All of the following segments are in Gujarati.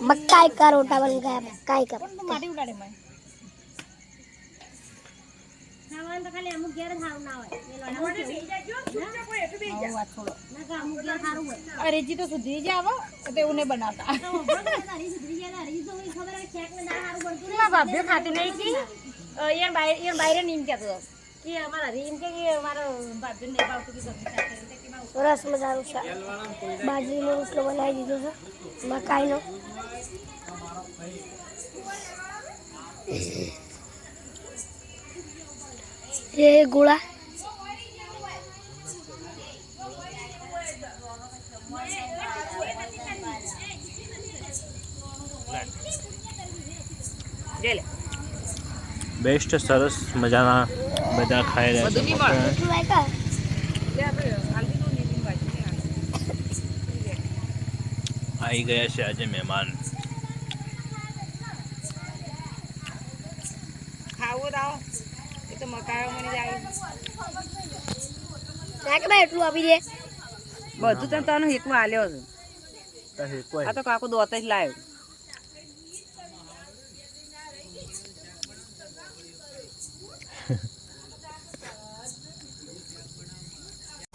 मकाई का रोटा बन गया। मकाई का माटी उड़ाड़े मैं ખાવાનું તો ખાલી અમુક ઘેર ખાવ ના હોય એ લડા ચૂપચાપ હોય એટલે બેસી જા છોડો ના કે અમુક ઘેર ખારું હોય અરેજી તો સુધરી જ આવો તો એવું નહીં બનાવતા તો હરી સુધરી જાય હરી તો ખબર છે ચેક ને ના હારું બનતું ના ભાભી ખાતી નહીં કી યાર બાયરે નીમ કેતો કે અમારા હરી એમ કે મારો ભાભી નહીં ભાવતું કે સબ્જી ખાતે કે ભાવ સરસ મજાનું શાક બાજરીનો રોટલો બનાવી દીધો છે મકાઈનો ये गोला बेस्ट सरस मजाना बधा खाई रहे आई गया છે આજે મહેમાન ખાવું દાવ એ તો મકાયો મને જાય ના કે ભાઈ એટલું આપી દે બધું તને તને હેકમાં આલ્યો છે આ તો કાકો દોત જ લાવ્યો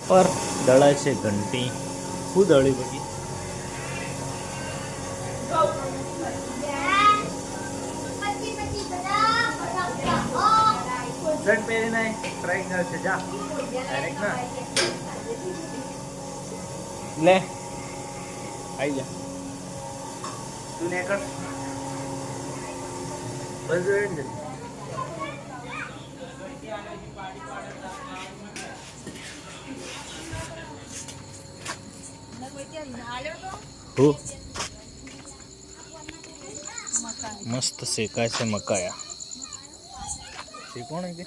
पर दड़ा છે ઘંટી હું દળી બગી શર્ટ પહેરીને ટ્રાય કર છે જા ડાયરેક્ટ ના લે આઈ જા તું ને કર બસ રેડ દે હું મસ્ત શેકાય છે મકાયા શેકોણ કે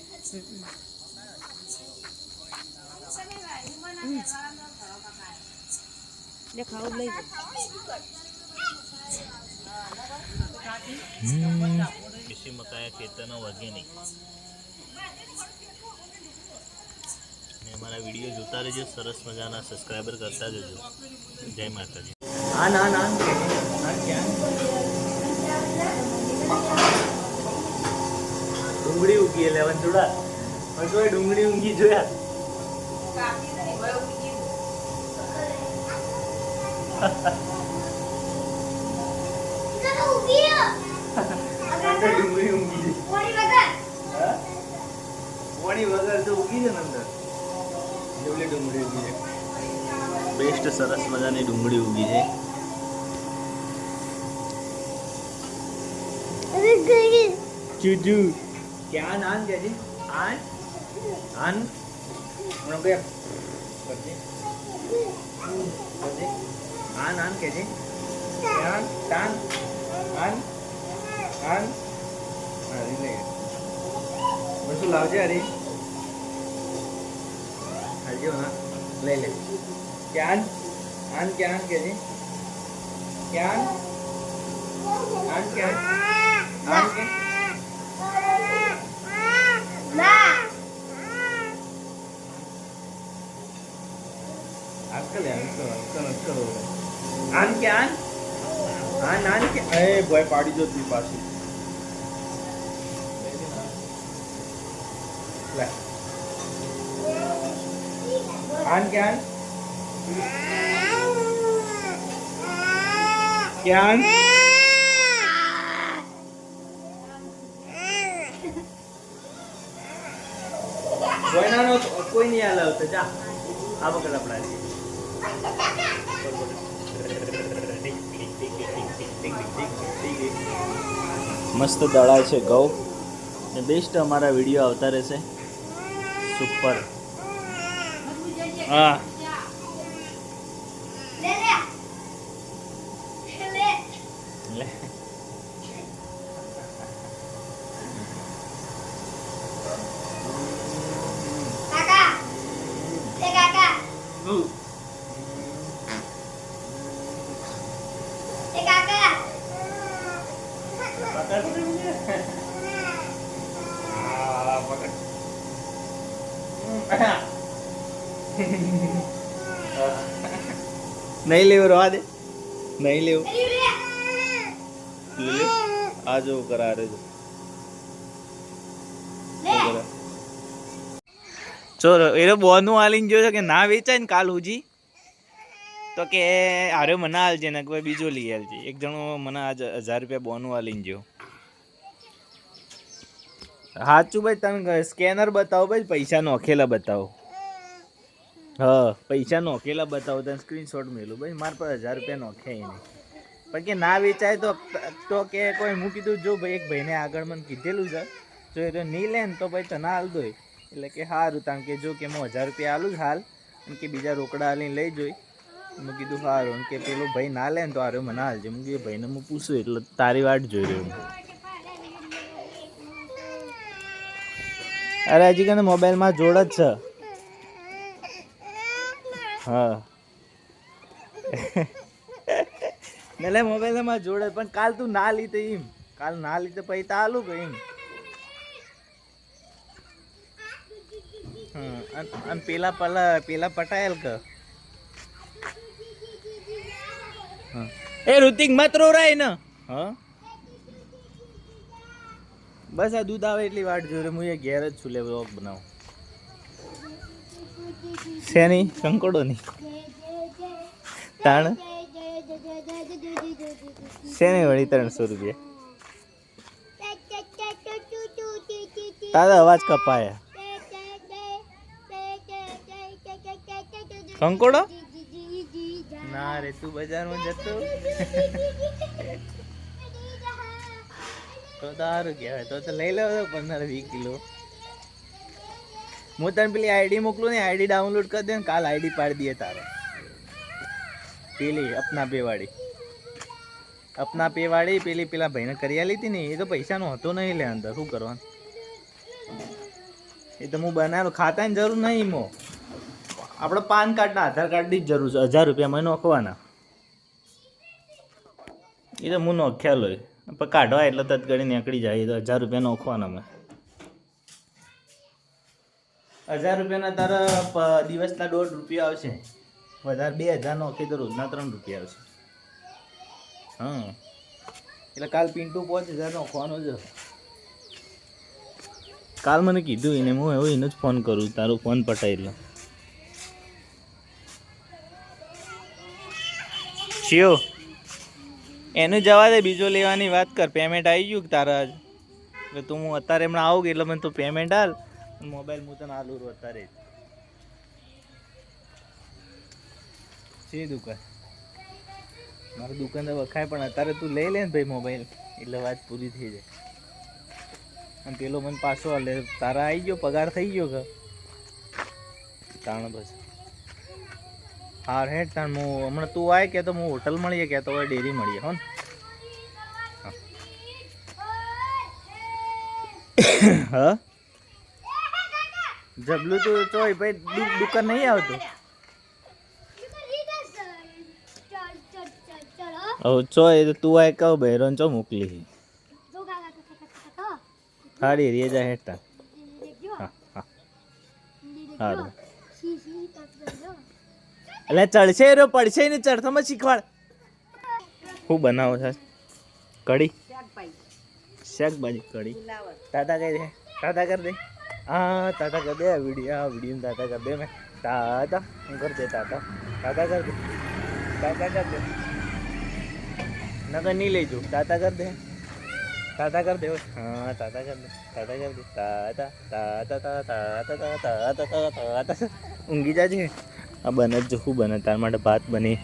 લે ખાવ લઈ किसी मकाया खेतर ना वर्गे नहीं ने हमारा वीडियो जोता रहे सरस मजाना सब्सक्राइबर करता जजो जय माता जी डूंगड़ी उगी 11 जोड़ा और तो डूंगड़ी उगी जोया डूंगड़ी उगी वणी वगर तो उगी છે અંદર જેવલી ડુંગળી ઉગી છે બેસ્ટ સરસ મજાની ડુંગળી ઉગી છે ચૂચુ ક્યાં નાન કે છે આન આન મને બે પછી પછી આન આન કે છે ક્યાં તાન આન આન હરી લે બસું લાવજે હરી હરજો ના લઈ લે ક્યાં આન ક્યાં કે છે ક્યાં આન ક્યાં આન કે ના અક્કલ અક્કલ આન ક્યાં આન આન કે એ ભાઈ પાડી જો તું પાછી લે આન ક્યાં ક્યાં કોઈ ના નો કોઈ નહીં આલા તો જા આ પકડ આપડા મસ્ત દળાય છે ઘઉં ને બેસ્ટ અમારા વિડીયો આવતા રહેશે સુપર હા લે નહીં લેવું રવા દે નહીં લેવું આ જો કરારે ચોરો એ બોનું આલીને જોયો કે ના વેચાય ને કાલ હુજી તો કે આરે મને હાલજે ને કોઈ બીજો લઈ આલજે. એક જણો મને આજ 1000 રૂપિયા બોનું આલીને જો. સાચું ભાઈ તમે સ્કેનર બતાવો ભાઈ, પૈસા નોખેલા બતાવો. હા પૈસા નોખેલા બતાવો, તને સ્ક્રીનશોટ મેલું ભાઈ. મારા પર 1000 રૂપિયા નોખે નહીં પણ કે ના વેચાય તો કે કોઈ હું કીધું જો ભાઈ એક ભાઈને આગળ મને કીધેલું છે જો એ નહીં લે ને તો ભાઈ તને હાલ દો. એટલે કે સારું તાણ કે જો કે હું 1000 રૂપિયા આલું જ હાલ અને કે બીજા રોકડા હાલીને લઈ જોઈ. મેં કીધું સારું કે પેલો ભાઈ ના લે ને તો આરે મને હાલજે. મેં કીધું ભાઈને હું પૂછું એટલે તારી વાટ જોઈ રહ્યો. અરે હજી કને મોબાઈલમાં જોડ જ છે. હા ને મોબાઈલમાં જોડે પણ કાલ તું ના લીધે એમ, કાલ ના લીધે પછી તો આલું કે એમ. અને પેલા પટાયેલ કે એ ઋતિક મત રોરાય ને. હા બસ આ દૂધ આવે એટલી વાટ જોઈ હું એ ઘેર જ છું લે વ્લોગ બનાવું. શેની કંકોડો ની તાણ શેની વળી 300 રૂપિયા. તારા અવાજ કપાયા. કંકોડો ના રે તું બજારમાં જતો તો તારું કહેવાય તો લઈ લો 15-20 કિલો. હું તને પેલી આઈડી મોકલું ને, આઈડી ડાઉનલોડ કરી દે ને કાલ આઈડી પાડી દઈએ તારે. પેલી અપના પે વાળી પેલી પેલા ભાઈને કરી આલી હતી ને એ તો પૈસાનો હતો નહીં લે અંદર શું કરવાનું. એ તો હું બનાવેલો ખાતાની જરૂર નહીં. મો આપણે પાન કાર્ડના આધાર કાર્ડની જ જરૂર છે. 1000 રૂપિયા મને નોખવાના એ તો હું નોખ્યા લો પણ કાઢવા એટલે તત્ગડી નીકળી જાય. એ તો 1000 રૂપિયા નોખવાના. મેં 1000 રૂપિયાના તારા દિવસના 1.5 રૂપિયા આવશે. વધારે 2000 નોખી તો રોજના 3 રૂપિયા આવશે. હા એટલે કાલ પિન્ટુ 5000 નોખવાનો છે. કાલ મને કીધું એને, હું એવું એનો જ ફોન કરું. તારો ફોન પટાઈ લો. શિયો એનું જવા દે, બીજો લેવાની વાત કર. પેમેન્ટ આવી ગયું તારા એટલે તું હું અત્યારે હમણાં આવું એટલે મને તું પેમેન્ટ હાલ. મોબાઈલ હું તને હાલું રહું અત્યારે જ. છે દુકાન મારી દુકાન તો વખાય પણ અત્યારે તું લઈ લે ને ભાઈ મોબાઈલ એટલે વાત પૂરી થઈ જાય. અને પેલો મને પાછો હાલે. તારા આવી ગયો પગાર થઈ ગયો કે તાણ બસ હાર હેઠ તાણ હું હમણાં તું આવે કે તો હું હોટલ મળીએ કે તો હવે ડેરી મળીએ હો ને. હા જબલું તું ચોય ભાઈ દુકાન નહીં આવતું. હવે ચોય તો તું આય કહું ભાઈ રોન ચો મોકલી હારી રે જાય હેઠતા. હા હા સારું એટલે ચડશે રો પડશે ને ચડથામાં શીખવાડ. શું બનાવો છે? કઢી શાકભાજી કઢી. તાતા કઈ દે, તાતા કર દે. હા તાતા કર દે. વિડીયો તાતા કર દે. મેં તાતા હું કર દે. તાતા કર દે. તાતા કર દે. નકર નહીં લઈ જવું. તાતા કર દે. તાતા કર દે. હા તાતા કર દે. તાતા કર દે. તાતા તાતા તાતા તાતા તાતા તાતા ઊંઘી જાજે. આ બને જ શું બને તાર માટે ભાત બની.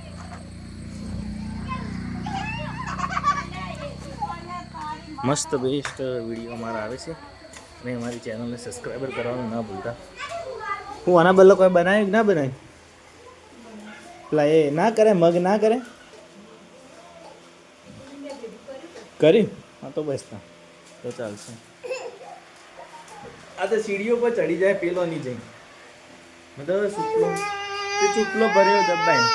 મસ્ત બેસ્ટ વિડીયો અમારા આવે છે અને અમારી ચેનલને સબસ્ક્રાઈબર કરવાનું ના ભૂલતા. હું આના બદલે કોઈ બનાવ્યું કે ના બનાવ્યું? પેલા એ ના કરે મગ ના કરે કરી. હા તો બસ ના તો ચાલશે. આ તો સીડીઓ પર ચડી જાય પેલો નહીં જાય. મતલબ ચૂટલો ભર્યો જબ્બાઈ